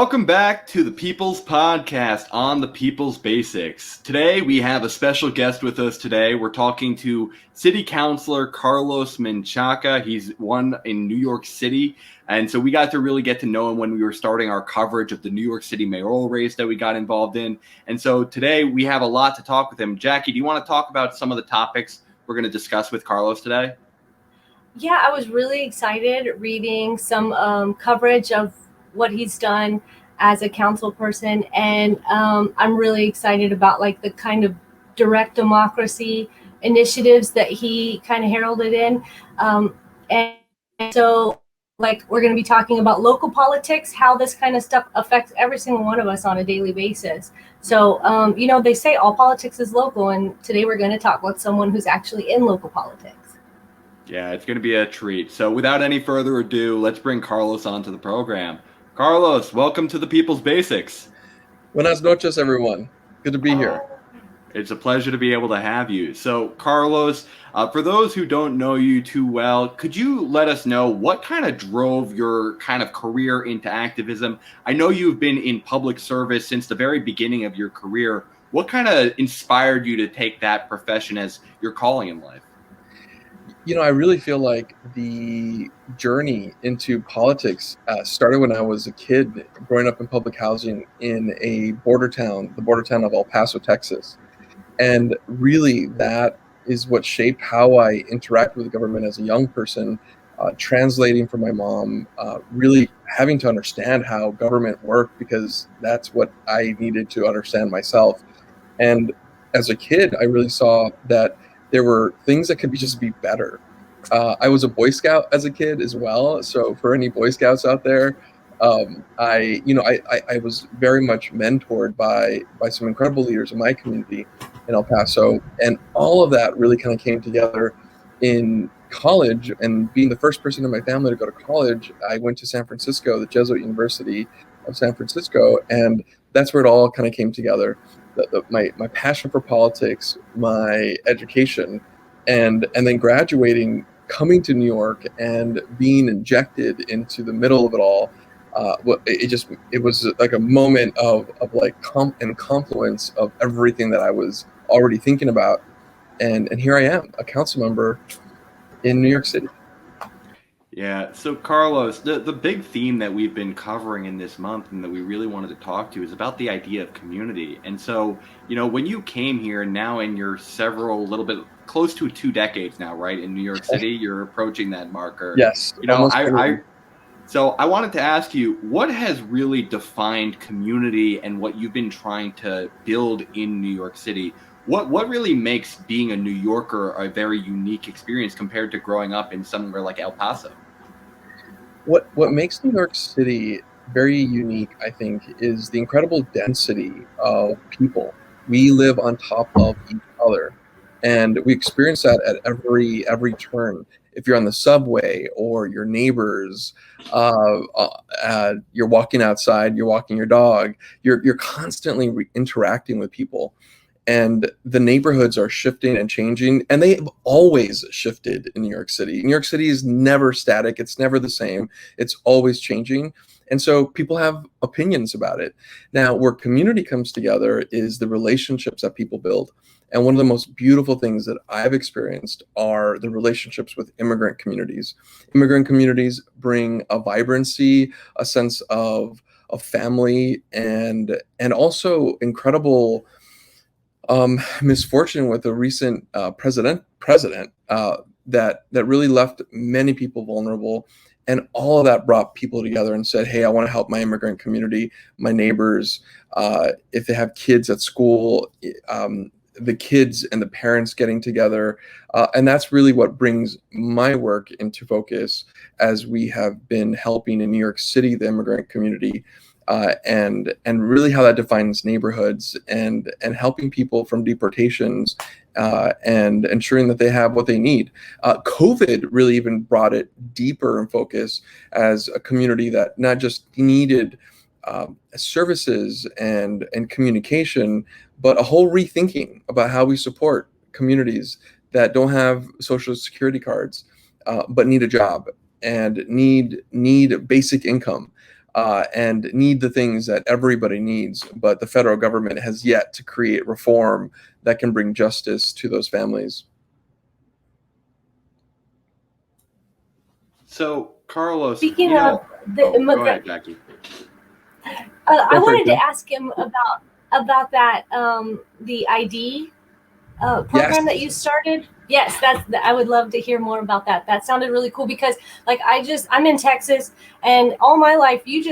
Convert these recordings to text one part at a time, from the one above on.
Welcome back to the People's Podcast on the People's Basics. Today we have a special guest with us today. We're talking to City Councilor Carlos Menchaca. He's one in New York City. And so we got to really get to know him when we were starting our coverage of the New York City mayoral race that we got involved in. And so today we have a lot to talk with him. Jackie, do you want to talk about some of the topics we're going to discuss with Carlos today? Yeah, I was really excited reading some coverage of what he's done as a council person, and I'm really excited about like the kind of direct democracy initiatives that he kind of heralded in, and so like we're going to be talking about local politics, how this kind of stuff affects every single one of us on a daily basis. So they say all politics is local, and today we're going to talk with someone who's actually in local politics. Yeah, it's going to be a treat. So without any further ado, let's bring Carlos onto the program. Carlos, welcome to the People's Basics. Buenas noches, everyone. Good to be here. It's a pleasure to be able to have you. So, Carlos, for those who don't know you too well, could you let us know what kind of drove your kind of career into activism? I know you've been in public service since the very beginning of your career. What kind of inspired you to take that profession as your calling in life? I really feel like the journey into politics started when I was a kid growing up in public housing in the border town of El Paso, Texas. And really that is what shaped how I interact with the government as a young person, translating from my mom, really having to understand how government worked because that's what I needed to understand myself. And as a kid, I really saw that there were things that could just be better. I was a Boy Scout as a kid as well. So for any Boy Scouts out there, I was very much mentored by some incredible leaders in my community in El Paso. And all of that really kind of came together in college. And being the first person in my family to go to college, I went to San Francisco, the Jesuit University of San Francisco. And that's where it all kind of came together. My passion for politics, my education, and then graduating, coming to New York and being injected into the middle of it all. It was like a moment of like confluence of everything that I was already thinking about. And here I am, a council member in New York City. Yeah, so Carlos, the big theme that we've been covering in this month and that we really wanted to talk to is about the idea of community. And so, when you came here now in your little bit close to 2 decades now, right, in New York City, you're approaching that marker. Yes. So I wanted to ask you, what has really defined community and what you've been trying to build in New York City? What really makes being a New Yorker a very unique experience compared to growing up in somewhere like El Paso? What makes New York City very unique, I think, is the incredible density of people. We live on top of each other, and we experience that at every turn. If you're on the subway or your neighbors, you're walking outside, you're walking your dog, you're constantly interacting with people. And the neighborhoods are shifting and changing, and they've always shifted in New York City. New York City is never static. It's never the same. It's always changing. And so people have opinions about it. Now, where community comes together is the relationships that people build. And one of the most beautiful things that I've experienced are the relationships with immigrant communities. Immigrant communities bring a vibrancy, a sense of family, and also incredible misfortune with a recent president that really left many people vulnerable, and all of that brought people together and said, "Hey, I want to help my immigrant community, my neighbors. If they have kids at school, the kids and the parents getting together," and that's really what brings my work into focus as we have been helping in New York City the immigrant community. And really how that defines neighborhoods and helping people from deportations and ensuring that they have what they need. COVID really even brought it deeper in focus as a community that not just needed services and communication, but a whole rethinking about how we support communities that don't have social security cards, but need a job and need basic income. and need the things that everybody needs, but the federal government has yet to create reform that can bring justice to those families. So, Carlos, Speaking of the go immigrant, ahead, Jackie. I wanted to ask him about that the ID program that you started. Yes, I would love to hear more about that. That sounded really cool because like I'm in Texas, and all my life you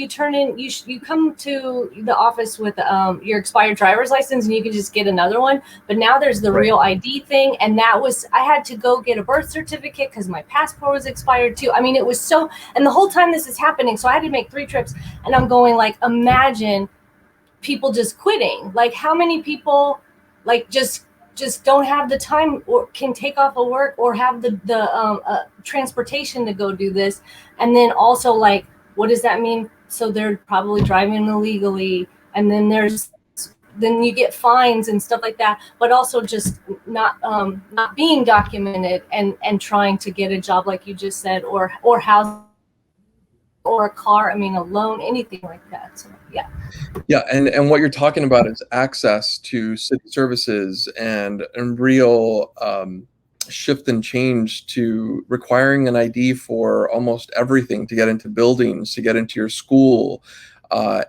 turn in, you come to the office with your expired driver's license and you can just get another one. But now there's the real ID thing, and I had to go get a birth certificate because my passport was expired too. I mean, it was so, and the whole time this is happening, so I had to make 3 trips, and I'm going like, imagine people just quitting. Like, how many people like just don't have the time or can take off of work or have the transportation to go do this. And then also, like, what does that mean? So they're probably driving illegally, and then then you get fines and stuff like that, but also just not being documented and trying to get a job, like you just said, or housing or a car, I mean, a loan, anything like that. So yeah. Yeah, and what you're talking about is access to city services and real shift and change to requiring an ID for almost everything, to get into buildings, to get into your school,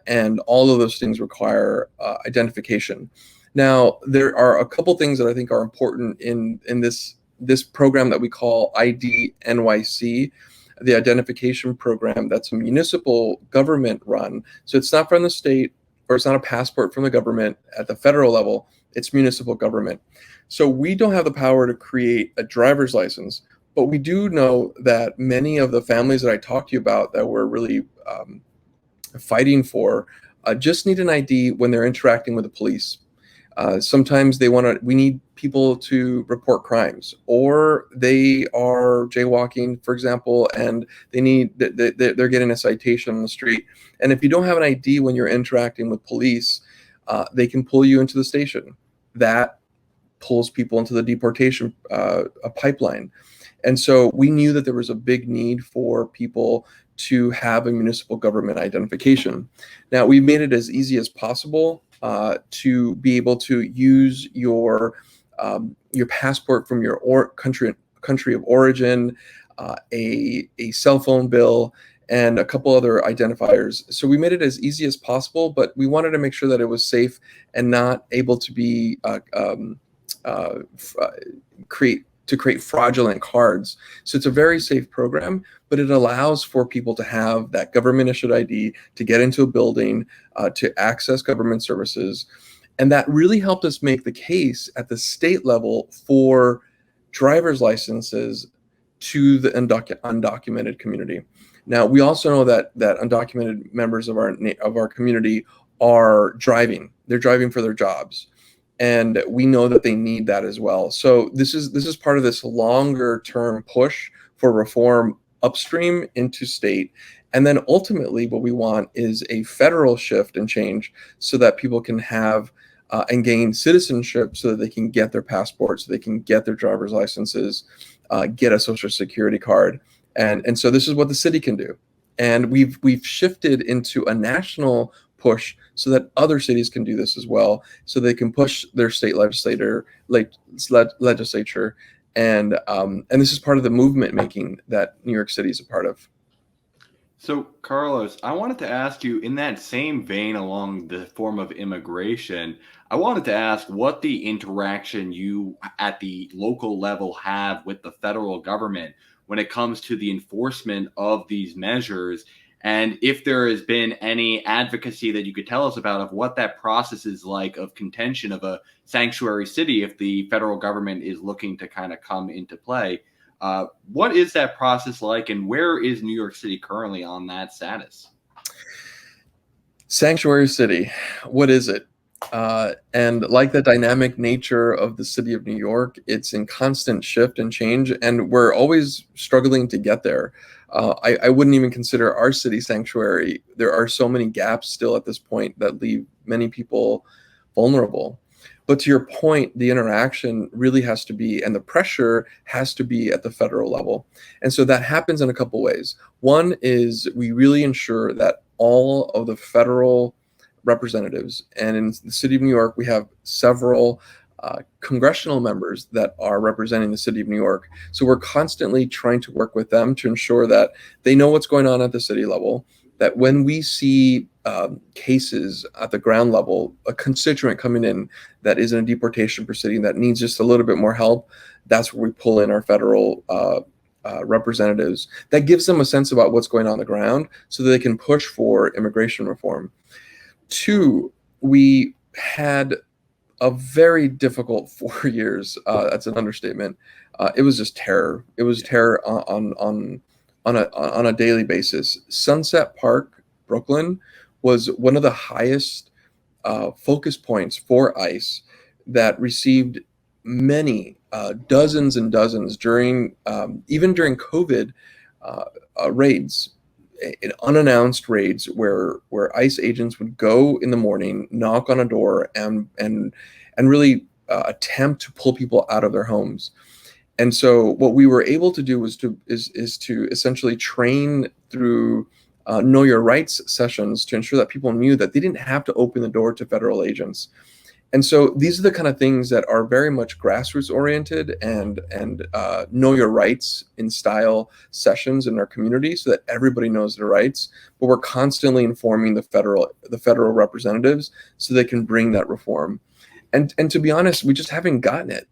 and all of those things require identification. Now, there are a couple things that I think are important in this program that we call IDNYC, the identification program. That's a municipal government run. So it's not from the state, or it's not a passport from the government at the federal level. It's municipal government. So we don't have the power to create a driver's license, but we do know that many of the families that I talked to you about that we're really fighting for just need an ID when they're interacting with the police. Sometimes we need people to report crimes, or they are jaywalking, for example, and they're getting a citation on the street. And if you don't have an ID when you're interacting with police, they can pull you into the station. That pulls people into the deportation pipeline. And so we knew that there was a big need for people to have a municipal government identification. Now, we've made it as easy as possible to be able to use your passport from your country of origin, a cell phone bill, and a couple other identifiers. So we made it as easy as possible, but we wanted to make sure that it was safe and not able to be create fraudulent cards. So it's a very safe program, but it allows for people to have that government issued ID to get into a building, to access government services. And that really helped us make the case at the state level for driver's licenses to the undocumented community. Now, we also know that undocumented members of our community are driving. They're driving for their jobs, and we know that they need that as well. So this is part of this longer term push for reform upstream into state. And then ultimately what we want is a federal shift and change so that people can have and gain citizenship, so that they can get their passports, so they can get their driver's licenses, get a social security card. And so this is what the city can do. And we've shifted into a national push so that other cities can do this as well, so they can push their state legislature, and this is part of the movement making that New York City is a part of. So, Carlos, I wanted to ask you, in that same vein along the form of immigration, I wanted to ask what the interaction you at the local level have with the federal government when it comes to the enforcement of these measures, and if there has been any advocacy that you could tell us about of what that process is like of contention of a sanctuary city if the federal government is looking to kind of come into play. What is that process like, and where is New York City currently on that status? Sanctuary city, what is it? And like the dynamic nature of the city of New York, it's in constant shift and change, and we're always struggling to get there. I wouldn't even consider our city sanctuary. There are so many gaps still at this point that leave many people vulnerable. But to your point, the interaction really has to be, and the pressure has to be at the federal level. And so that happens in a couple ways. One is we really ensure that all of the federal representatives, and in the city of New York, we have several congressional members that are representing the city of New York. So we're constantly trying to work with them to ensure that they know what's going on at the city level, that when we see cases at the ground level, a constituent coming in that is in a deportation proceeding that needs just a little bit more help, that's where we pull in our federal representatives. That gives them a sense about what's going on the ground so that they can push for immigration reform. Two, we had a very difficult 4 years. That's an understatement. It was just terror. It was terror on a daily basis. Sunset Park, Brooklyn, was one of the highest focus points for ICE that received many dozens and dozens during even during COVID raids. Unannounced raids where ICE agents would go in the morning, knock on a door, and really attempt to pull people out of their homes. And so what we were able to do was to essentially train through know your rights sessions to ensure that people knew that they didn't have to open the door to federal agents. And so these are the kind of things that are very much grassroots oriented and know your rights in style sessions in our community so that everybody knows their rights. But we're constantly informing the federal representatives so they can bring that reform. And to be honest, we just haven't gotten it.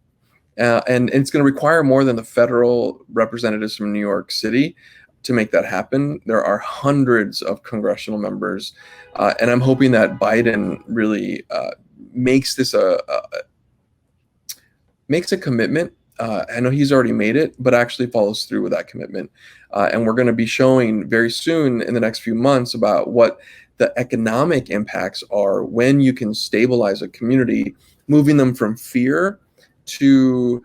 And it's going to require more than the federal representatives from New York City to make that happen. There are hundreds of congressional members, and I'm hoping that Biden really makes this makes a commitment. I know he's already made it, but actually follows through with that commitment. And we're going to be showing very soon in the next few months about what the economic impacts are when you can stabilize a community, moving them from fear to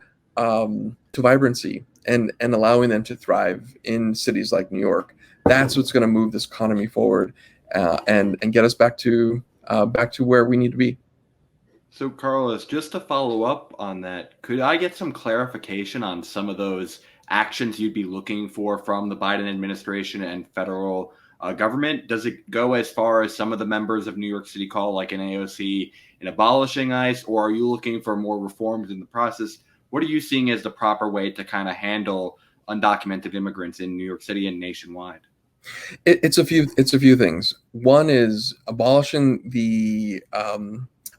vibrancy and allowing them to thrive in cities like New York. That's what's going to move this economy forward and get us back to where we need to be. So, Carlos, just to follow up on that, could I get some clarification on some of those actions you'd be looking for from the Biden administration and federal government? Does it go as far as some of the members of New York City call, like an AOC, in abolishing ICE, or are you looking for more reforms in the process? What are you seeing as the proper way to kind of handle undocumented immigrants in New York City and nationwide? It's a few things. One is abolishing the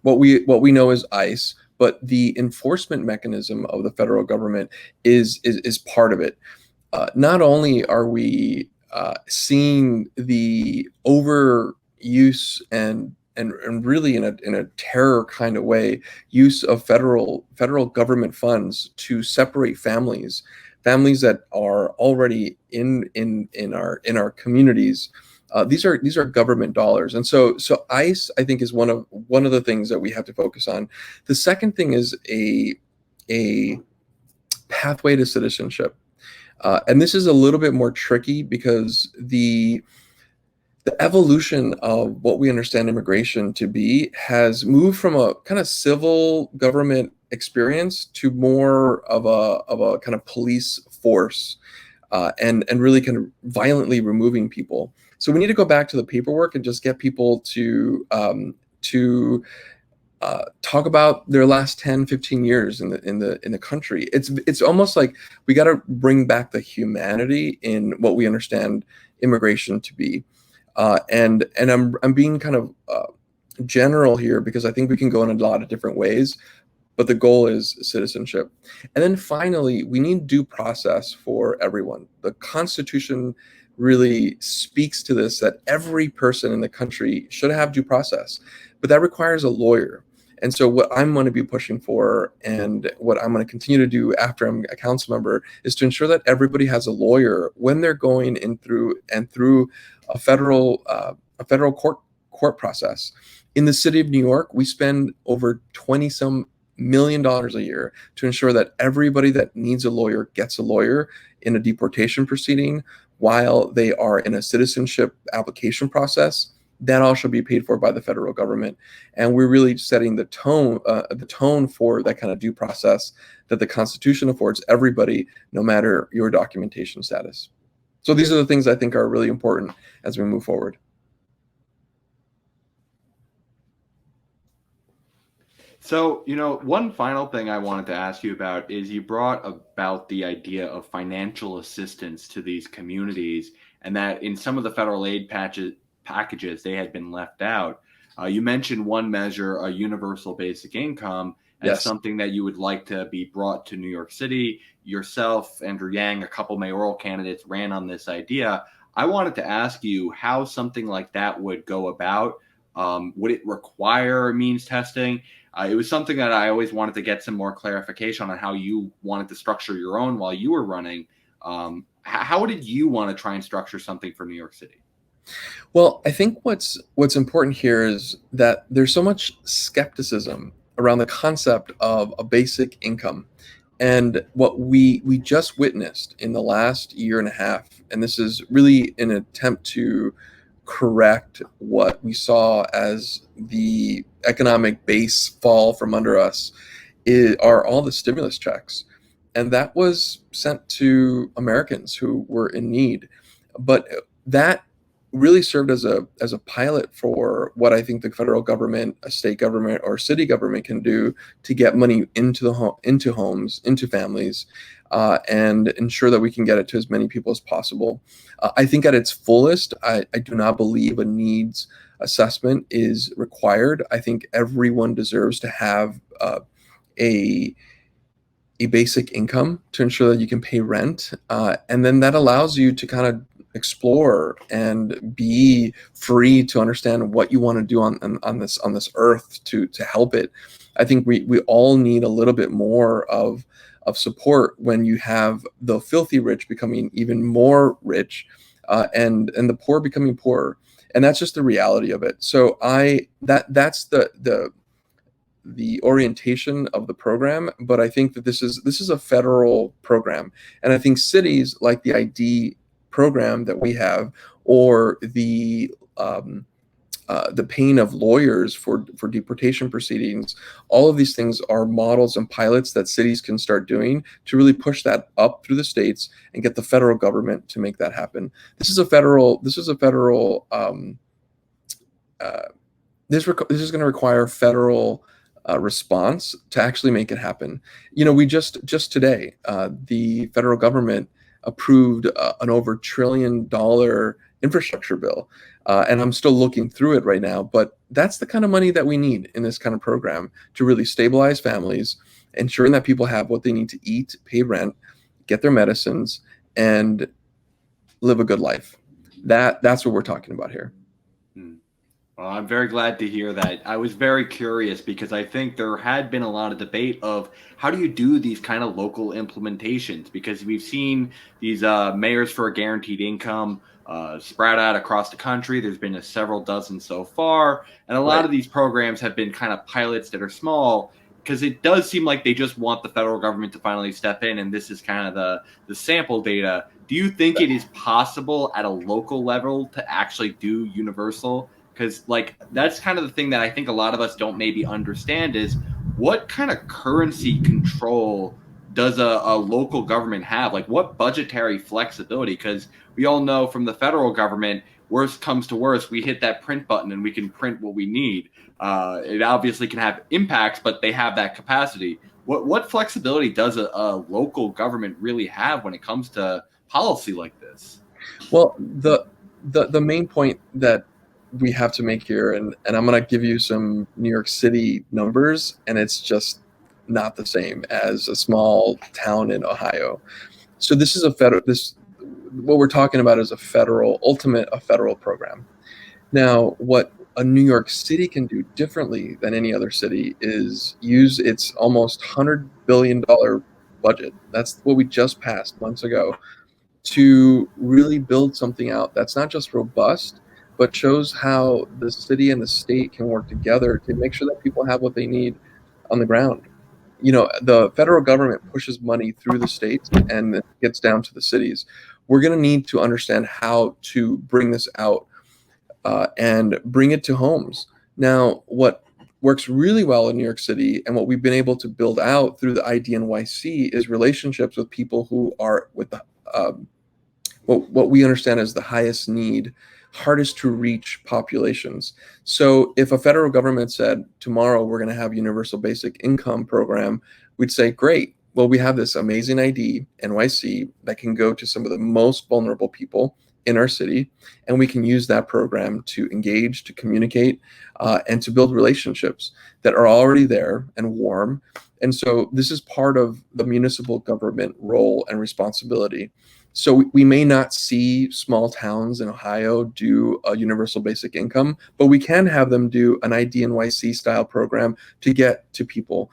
what we know as ICE, but the enforcement mechanism of the federal government is part of it. Not only are we seeing the overuse and really in a terror kind of way, use of federal government funds to separate families that are already in our communities. These are government dollars, and so ICE, I think, is one of the things that we have to focus on. The second thing is a pathway to citizenship, and this is a little bit more tricky because the evolution of what we understand immigration to be has moved from a kind of civil government experience to more of a kind of police force, and really kind of violently removing people. So we need to go back to the paperwork and just get people to talk about their last 10, 15 years in the country. It's almost like we got to bring back the humanity in what we understand immigration to be. And I'm being kind of general here because I think we can go in a lot of different ways, but the goal is citizenship. And then finally, we need due process for everyone. The Constitution really speaks to this, that every person in the country should have due process, but that requires a lawyer. And so what I'm going to be pushing for, and what I'm going to continue to do after I'm a council member, is to ensure that everybody has a lawyer when they're going in through a federal court process. In the city of New York, we spend over $20-some million a year to ensure that everybody that needs a lawyer gets a lawyer in a deportation proceeding while they are in a citizenship application process. that all should be paid for by the federal government. And we're really setting the tone for that kind of due process that the Constitution affords everybody, no matter your documentation status. So these are the things I think are really important as we move forward. So, one final thing I wanted to ask you about is you brought about the idea of financial assistance to these communities, and that in some of the federal aid packages, they had been left out. You mentioned one measure, a universal basic income, as Yes. something that you would like to be brought to New York City. Yourself, Andrew Yang, a couple mayoral candidates ran on this idea. I wanted to ask you how something like that would go about. Would it require means testing? It was something that I always wanted to get some more clarification on how you wanted to structure your own while you were running. How did you want to try and structure something for New York City? Well, I think what's important here is that there's so much skepticism around the concept of a basic income. And what we just witnessed in the last year and a half, and this is really an attempt to correct what we saw as the economic base fall from under us, are all the stimulus checks. And that was sent to Americans who were in need. But that really served as a pilot for what I think the federal government, a state government, or city government can do to get money into homes, into families, and ensure that we can get it to as many people as possible. I think at its fullest, I do not believe a needs assessment is required. I think everyone deserves to have a basic income to ensure that you can pay rent, and then that allows you to kind of explore and be free to understand what you want to do on this earth to help it. I think we all need a little bit more of support when you have the filthy rich becoming even more rich, and the poor becoming poorer, and that's just the reality of it. So that's the orientation of the program, but I think that this is a federal program, and I think cities like the ID program that we have, or the pain of lawyers for deportation proceedings, all of these things are models and pilots that cities can start doing to really push that up through the states and get the federal government to make that happen. This is going to require federal response to actually make it happen. We just today, the federal government approved an over $1 trillion infrastructure bill. And I'm still looking through it right now, but that's the kind of money that we need in this kind of program to really stabilize families, ensuring that people have what they need to eat, pay rent, get their medicines, and live a good life. That's what we're talking about here. Well, I'm very glad to hear that. I was very curious because I think there had been a lot of debate of how do you do these kind of local implementations, because we've seen these mayors for a guaranteed income spread out across the country. There's been several dozen so far, and a lot of these programs have been kind of pilots that are small, because it does seem like they just want the federal government to finally step in, and this is kind of the sample data. Do you think it is possible at a local level to actually do universal? Because that's kind of the thing that I think a lot of us don't maybe understand is what kind of currency control does a local government have? What budgetary flexibility? Because we all know from the federal government, worst comes to worst, we hit that print button and we can print what we need. It obviously can have impacts, but they have that capacity. What flexibility does a local government really have when it comes to policy like this? Well, the main point that we have to make here, and I'm going to give you some New York City numbers, and it's just not the same as a small town in Ohio. So this is what we're talking about is a federal program. Now, what a New York City can do differently than any other city is use its almost $100 billion budget. That's what we just passed months ago, to really build something out that's not just robust, but shows how the city and the state can work together to make sure that people have what they need on the ground. The federal government pushes money through the states and it gets down to the cities. We're going to need to understand how to bring this out and bring it to homes. Now, what works really well in New York City and what we've been able to build out through the IDNYC is relationships with people who are with the what we understand as the highest need, hardest to reach populations. So if a federal government said, tomorrow we're going to have universal basic income program, we'd say, great. Well, we have this amazing ID, NYC, that can go to some of the most vulnerable people in our city, and we can use that program to engage, to communicate, and to build relationships that are already there and warm. And so this is part of the municipal government role and responsibility. So we may not see small towns in Ohio do a universal basic income, but we can have them do an IDNYC style program to get to people,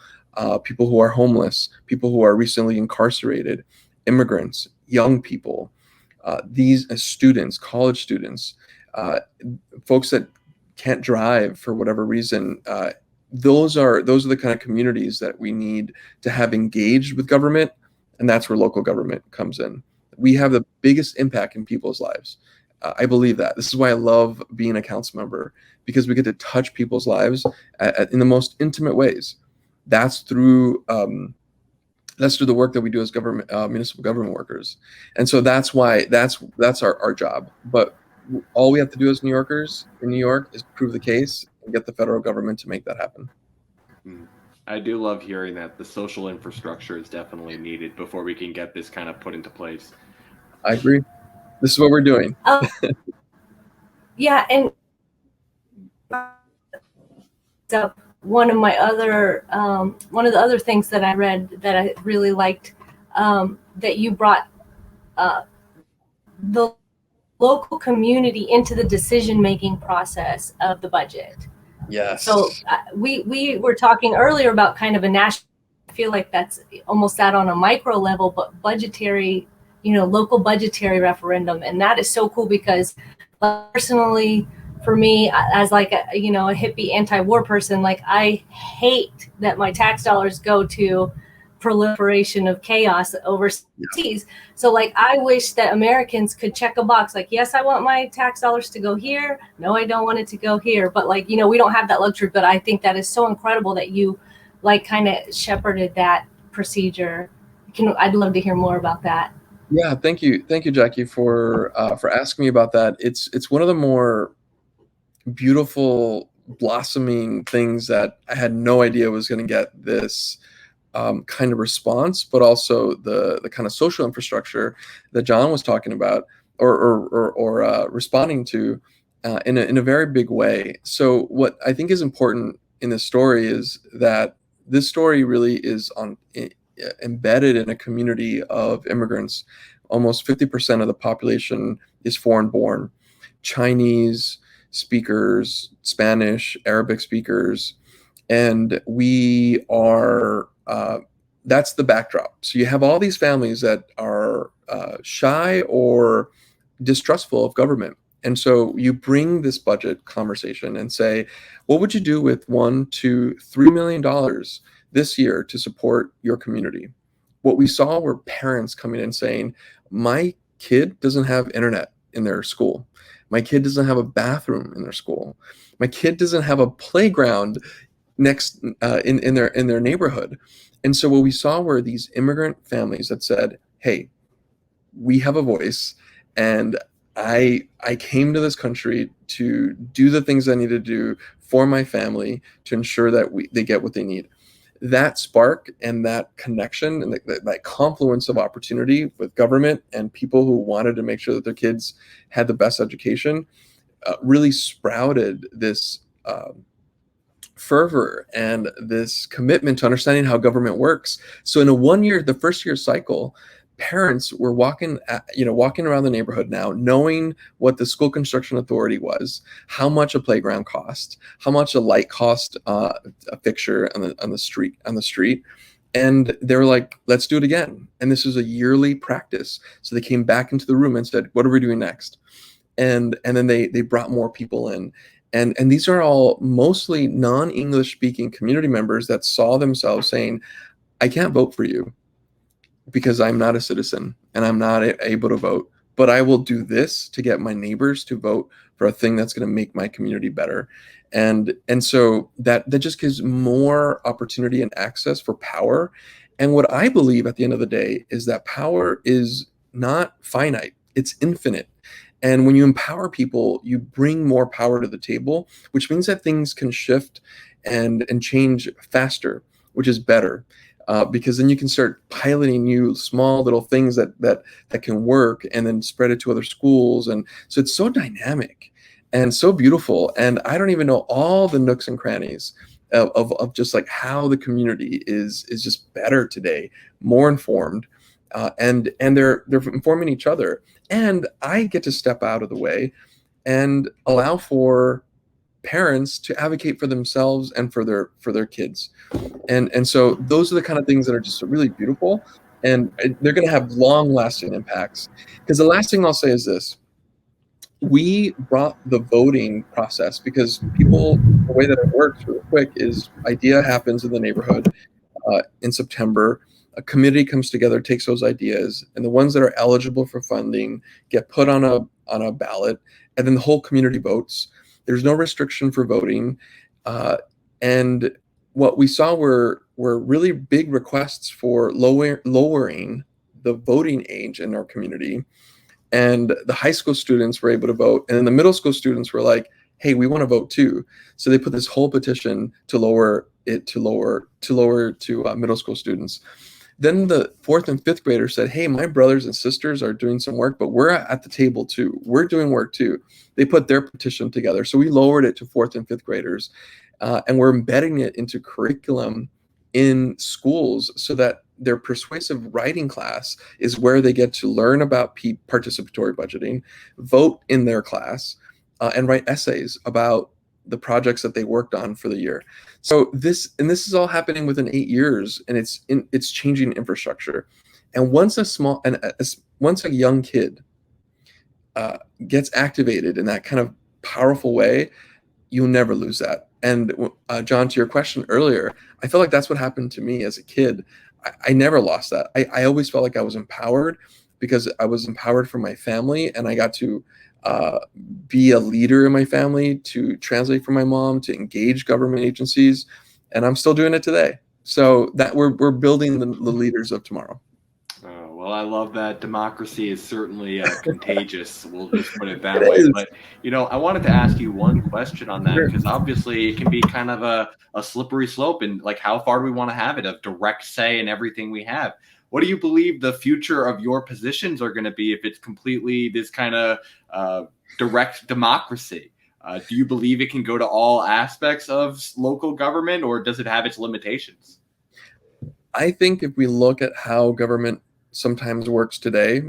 people who are homeless, people who are recently incarcerated, immigrants, young people, these students, college students, folks that can't drive for whatever reason. Those are the kind of communities that we need to have engaged with government, and that's where local government comes in. We have the biggest impact in people's lives. I believe that. This is why I love being a council member, because we get to touch people's lives in the most intimate ways. That's through the work that we do as government, municipal government workers, and so that's why that's our job. But all we have to do as New Yorkers in New York is prove the case and get the federal government to make that happen. I do love hearing that the social infrastructure is definitely needed before we can get this kind of put into place. I agree. This is what we're doing. Yeah, and one of the other things that I read that I really liked, that you brought the local community into the decision-making process of the budget. Yes. So we were talking earlier about kind of a national, I feel like that's almost that on a micro level, but budgetary, local budgetary referendum. And that is so cool because personally, for me, as like a hippie anti-war person, like I hate that my tax dollars go to proliferation of chaos overseas. Yeah. So like I wish that Americans could check a box like, yes, I want my tax dollars to go here. No, I don't want it to go here. But like, we don't have that luxury. But I think that is so incredible that you like kind of shepherded that procedure. I'd love to hear more about that. Yeah, thank you, Jackie, for asking me about that. It's one of the more beautiful blossoming things that I had no idea was going to get this kind of response, but also the kind of social infrastructure that John was talking about or responding to in a very big way. So what I think is important in this story is that this story really is embedded in a community of immigrants. Almost 50% of the population is foreign-born, Chinese speakers, Spanish, Arabic speakers, and we are. That's the backdrop. So you have all these families that are shy or distrustful of government. And so you bring this budget conversation and say, what would you do with $1, $2, $3 million this year to support your community? What we saw were parents coming in saying, my kid doesn't have internet in their school. My kid doesn't have a bathroom in their school. My kid doesn't have a playground next in their neighborhood. And so what we saw were these immigrant families that said, hey, we have a voice, and I came to this country to do the things I need to do for my family to ensure that they get what they need. That spark and that connection and that confluence of opportunity with government and people who wanted to make sure that their kids had the best education really sprouted this fervor and this commitment to understanding how government works. So in the first year cycle, parents were walking around the neighborhood now, knowing what the school construction authority was, how much a playground cost, how much a light cost, a fixture on the street. And they were like, let's do it again. And this was a yearly practice. So they came back into the room and said, what are we doing next? And then they brought more people in. And these are all mostly non-English speaking community members that saw themselves saying, I can't vote for you because I'm not a citizen and I'm not able to vote, but I will do this to get my neighbors to vote for a thing that's going to make my community better. And so that just gives more opportunity and access for power. And what I believe at the end of the day is that power is not finite, it's infinite. And when you empower people, you bring more power to the table, which means that things can shift and change faster, which is better. Because then you can start piloting new small little things that can work, and then spread it to other schools. And so it's so dynamic and so beautiful. And I don't even know all the nooks and crannies of just like how the community is just better today, more informed, and they're informing each other. And I get to step out of the way and allow for parents to advocate for themselves and for their kids. And so those are the kind of things that are just really beautiful, and they're going to have long lasting impacts. Because the last thing I'll say is this: we brought the voting process, because people, the way that it works really quick is idea happens in the neighborhood in September. A committee comes together, takes those ideas, and the ones that are eligible for funding get put on a ballot, and then the whole community votes. There's no restriction for voting, and what we saw were really big requests for lowering the voting age in our community. And the high school students were able to vote, and then the middle school students were like, hey, we want to vote too. So they put this whole petition to lower to middle school students. Then the fourth and fifth graders said, hey, my brothers and sisters are doing some work, but we're at the table too. We're doing work too. They put their petition together. So we lowered it to fourth and fifth graders, and we're embedding it into curriculum in schools so that their persuasive writing class is where they get to learn about participatory budgeting, vote in their class, and write essays about the projects that they worked on for the year. So this is all happening within 8 years, and it's changing infrastructure. And once a young kid gets activated in that kind of powerful way, you'll never lose that. And John, to your question earlier, I feel like that's what happened to me as a kid. I never lost that. I always felt like I was empowered, because I was empowered from my family, and I got to be a leader in my family, to translate for my mom, to engage government agencies, and I'm still doing it today. So that we're building the leaders of tomorrow. Well, I love that. Democracy is certainly contagious. We'll just put it that way. But, I wanted to ask you one question on that, because obviously it can be kind of a slippery slope, and like, how far do we want to have it of direct say in everything we have? What do you believe the future of your positions are going to be if it's completely this kind of direct democracy? Do you believe it can go to all aspects of local government, or does it have its limitations? I think if we look at how government sometimes works today,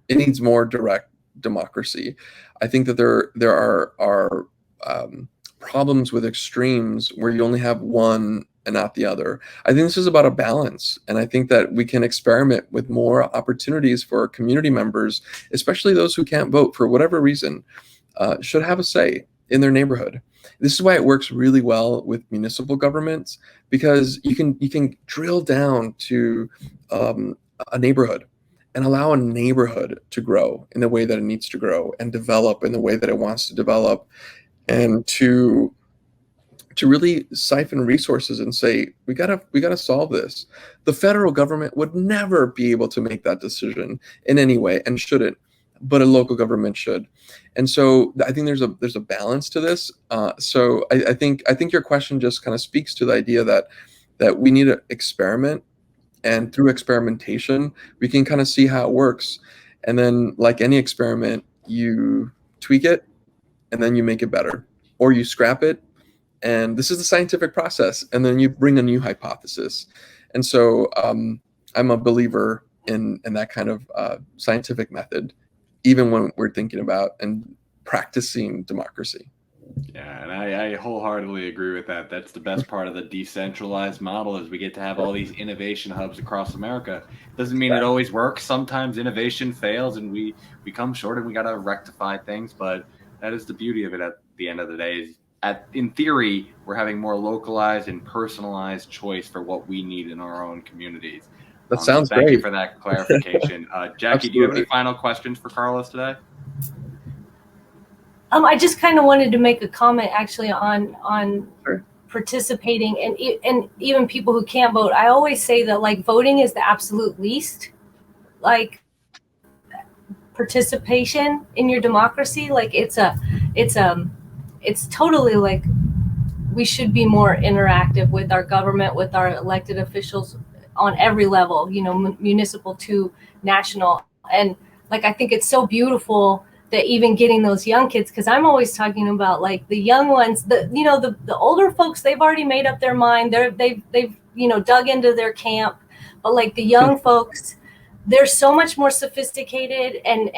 it needs more direct democracy. I think that there are problems with extremes where you only have one and not the other. I think this is about a balance, and I think that we can experiment with more opportunities for community members, especially those who can't vote for whatever reason, should have a say in their neighborhood. This is why it works really well with municipal governments, because you can drill down to a neighborhood and allow a neighborhood to grow in the way that it needs to grow, and develop in the way that it wants to develop, and to really siphon resources and say, we gotta solve this. The federal government would never be able to make that decision in any way, and shouldn't, but a local government should. And so I think there's a balance to this. So I think your question just kind of speaks to the idea that we need to experiment, and through experimentation we can kind of see how it works. And then, like any experiment, you tweak it, and then you make it better, or you scrap it. And this is the scientific process, and then you bring a new hypothesis. And so I'm a believer in that kind of scientific method, even when we're thinking about and practicing democracy. Yeah, and I wholeheartedly agree with that. That's the best part of the decentralized model, is we get to have all these innovation hubs across America. Doesn't mean it always works. Sometimes innovation fails and we come short, and we got to rectify things. But that is the beauty of it at the end of the day. Is in theory, we're having more localized and personalized choice for what we need in our own communities. That sounds Thank great. you for that clarification. Jackie, do you have any final questions for Carlos today? I just kind of wanted to make a comment actually on Sure. participating and even people who can't vote. I always say that like voting is the absolute least like participation in your democracy. Like it's totally like we should be more interactive with our government, with our elected officials on every level, you know, municipal to national. And like I think it's so beautiful that even getting those young kids, because I'm always talking about like the young ones, the older folks, they've already made up their mind. They've you know, dug into their camp, but like the young folks, they're so much more sophisticated and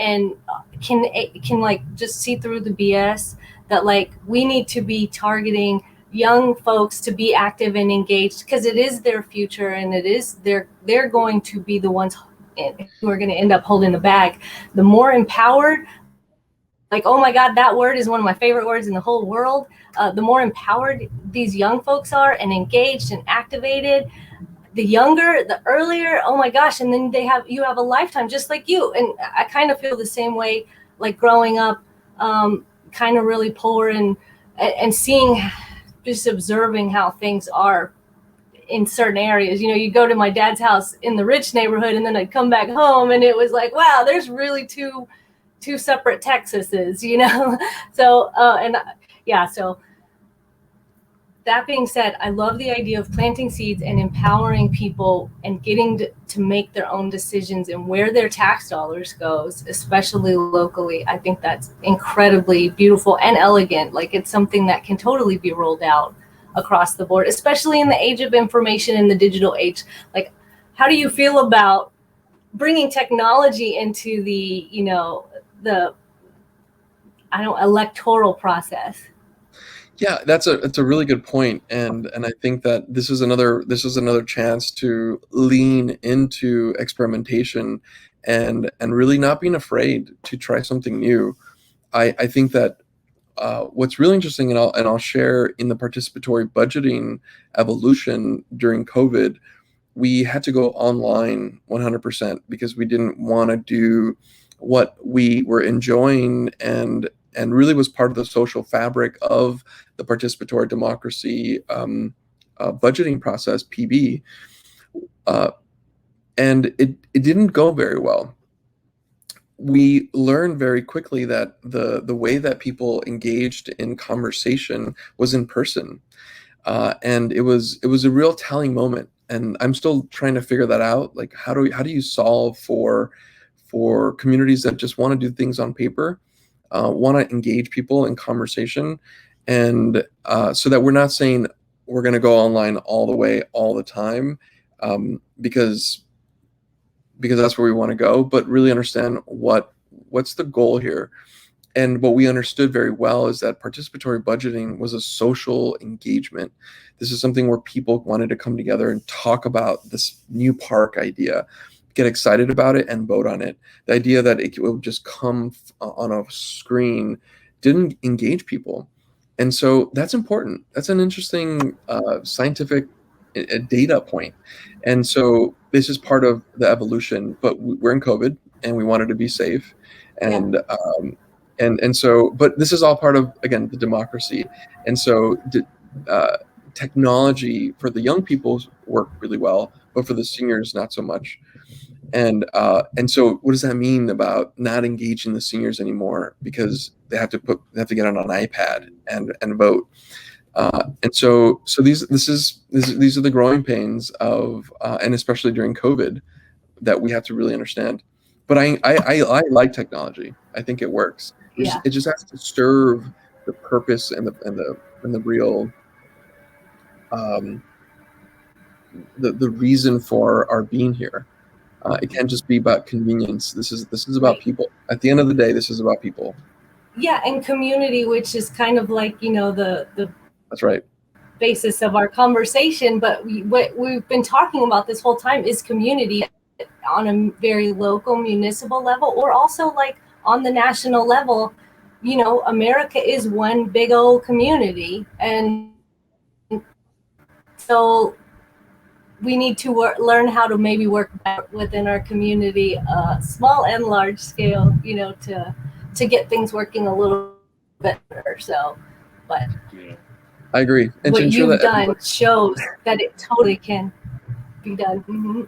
can like just see through the BS, that like we need to be targeting young folks to be active and engaged, because it is their future, and it is they're going to be the ones who are going to end up holding the bag. The more empowered, like, oh my God, that word is one of my favorite words in the whole world. The more empowered these young folks are and engaged and activated, the younger, the earlier, oh my gosh. And then you have a lifetime just like you. And I kind of feel the same way, like growing up, kind of really poor and seeing, just observing how things are in certain areas. You know, you go to my dad's house in the rich neighborhood, and then I'd come back home and it was like, wow, there's really two separate Texases, you know? So, so that being said, I love the idea of planting seeds and empowering people and getting to make their own decisions and where their tax dollars goes, especially locally. I think that's incredibly beautiful and elegant. Like it's something that can totally be rolled out across the board, especially in the age of information and the digital age. Like, how do you feel about bringing technology into the, you know, the electoral process? Yeah, it's a really good point, and I think that this is another chance to lean into experimentation and really not being afraid to try something new. I think that what's really interesting, and I'll share, in the participatory budgeting evolution during COVID, we had to go online 100% because we didn't want to do what we were enjoying and really was part of the social fabric of the participatory democracy budgeting process, PB. And it didn't go very well. We learned very quickly that the way that people engaged in conversation was in person. And it was a real telling moment. And I'm still trying to figure that out. Like, how do you solve for communities that just want to do things on paper, want to engage people in conversation, and so that we're not saying we're going to go online all the way all the time, because that's where we want to go, but really understand what's the goal here. And what we understood very well is that participatory budgeting was a social engagement. This is something where people wanted to come together and talk about this new park idea, get excited about it, and vote on it. The idea that it would just come on a screen didn't engage people. And so that's important. That's an interesting scientific data point. And so this is part of the evolution, but we're in COVID and we wanted to be safe. And and so, but this is all part of, again, the democracy. And so technology for the young people work really well, but for the seniors, not so much. And so what does that mean about not engaging the seniors anymore, because they have to get on an iPad and vote. And so these are the growing pains of, and especially during COVID, that we have to really understand. But I like technology. I think it works. It just has to serve the purpose and the real the reason for our being here. It can't just be about convenience. This is about people. At the end of the day, this is about people. Yeah, and community, which is kind of like, you know, the That's right. basis of our conversation. But what we've been talking about this whole time is community on a very local municipal level, or also like on the national level. You know, America is one big old community, and so we need to learn how to maybe work within our community, small and large scale, to get things working a little better. So, but Yeah. I agree. And what you've done shows that it totally can be done. Mm-hmm.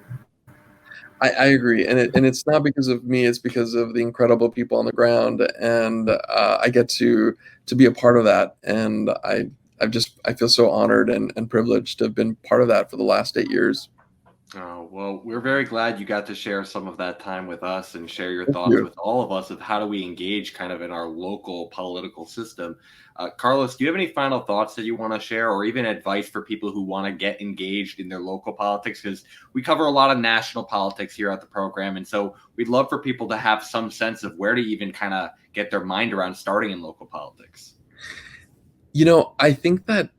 I agree, and it's not because of me; it's because of the incredible people on the ground, and I get to be a part of that, and I feel so honored and privileged to have been part of that for the last 8 years. Oh, well, we're very glad you got to share some of that time with us and share your Thank thoughts you. with all of us of how do we engage kind of in our local political system. Carlos, do you have any final thoughts that you want to share or even advice for people who want to get engaged in their local politics? Because we cover a lot of national politics here at the program. And so we'd love for people to have some sense of where to even kind of get their mind around starting in local politics. I think that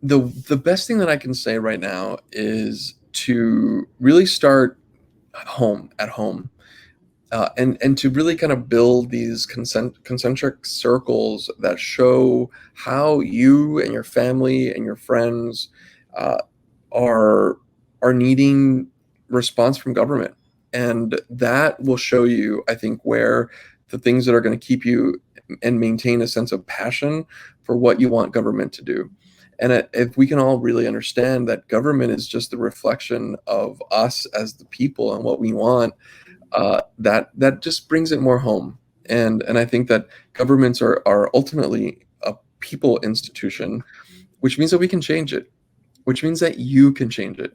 the best thing that I can say right now is to really start at home, and to really kind of build these concentric circles that show how you and your family and your friends uh, are needing response from government, and that will show you, I think, where the things that are going to keep you and maintain a sense of passion for what you want government to do. And if we can all really understand that government is just the reflection of us as the people and what we want, that just brings it more home. And I think that governments are ultimately a people institution, which means that we can change it, which means that you can change it.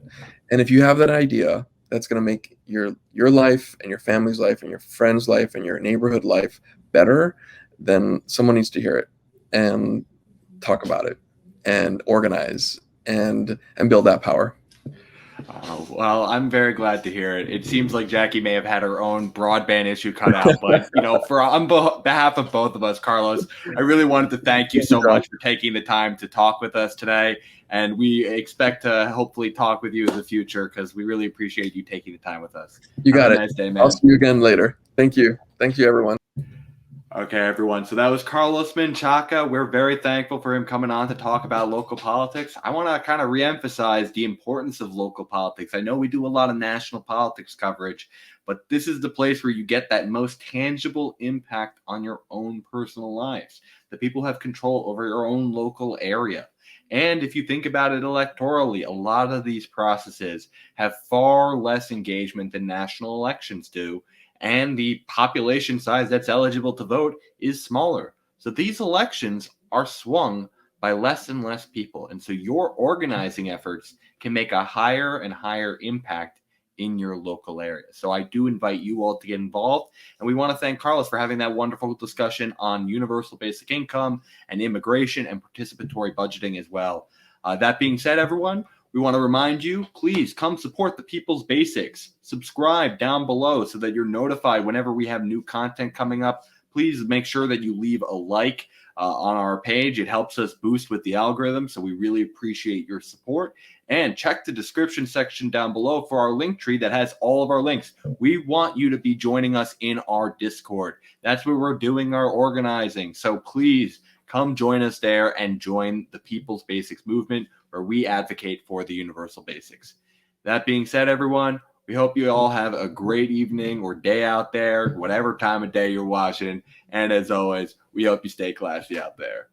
And if you have that idea that's going to make your life and your family's life and your friends' life and your neighborhood life better, then someone needs to hear it and talk about it and organize and build that power. Oh, well, I'm very glad to hear it. It seems like Jackie may have had her own broadband issue cut out, but on behalf of both of us, Carlos, I really wanted to thank you so much for taking the time to talk with us today, and we expect to hopefully talk with you in the future because we really appreciate you taking the time with us. You got it. Have a nice day, man. I'll see you again later. Thank you, everyone. Okay, everyone. So that was Carlos Menchaca. We're very thankful for him coming on to talk about local politics. I want to kind of reemphasize the importance of local politics. I know we do a lot of national politics coverage, but this is the place where you get that most tangible impact on your own personal lives. The people have control over your own local area. And if you think about it electorally, a lot of these processes have far less engagement than national elections do. And the population size that's eligible to vote is smaller. So these elections are swung by less and less people. And so your organizing efforts can make a higher and higher impact in your local area. So I do invite you all to get involved. And we want to thank Carlos for having that wonderful discussion on universal basic income and immigration and participatory budgeting as well. That being said, everyone, we want to remind you, please come support the People's Basics. Subscribe down below so that you're notified whenever we have new content coming up. Please make sure that you leave a like on our page. It helps us boost with the algorithm, so we really appreciate your support. And check the description section down below for our link tree that has all of our links. We want you to be joining us in our Discord. That's where we're doing our organizing. So please come join us there and join the People's Basics movement, where we advocate for the universal basics. That being said, everyone, we hope you all have a great evening or day out there, whatever time of day you're watching. And as always, we hope you stay classy out there.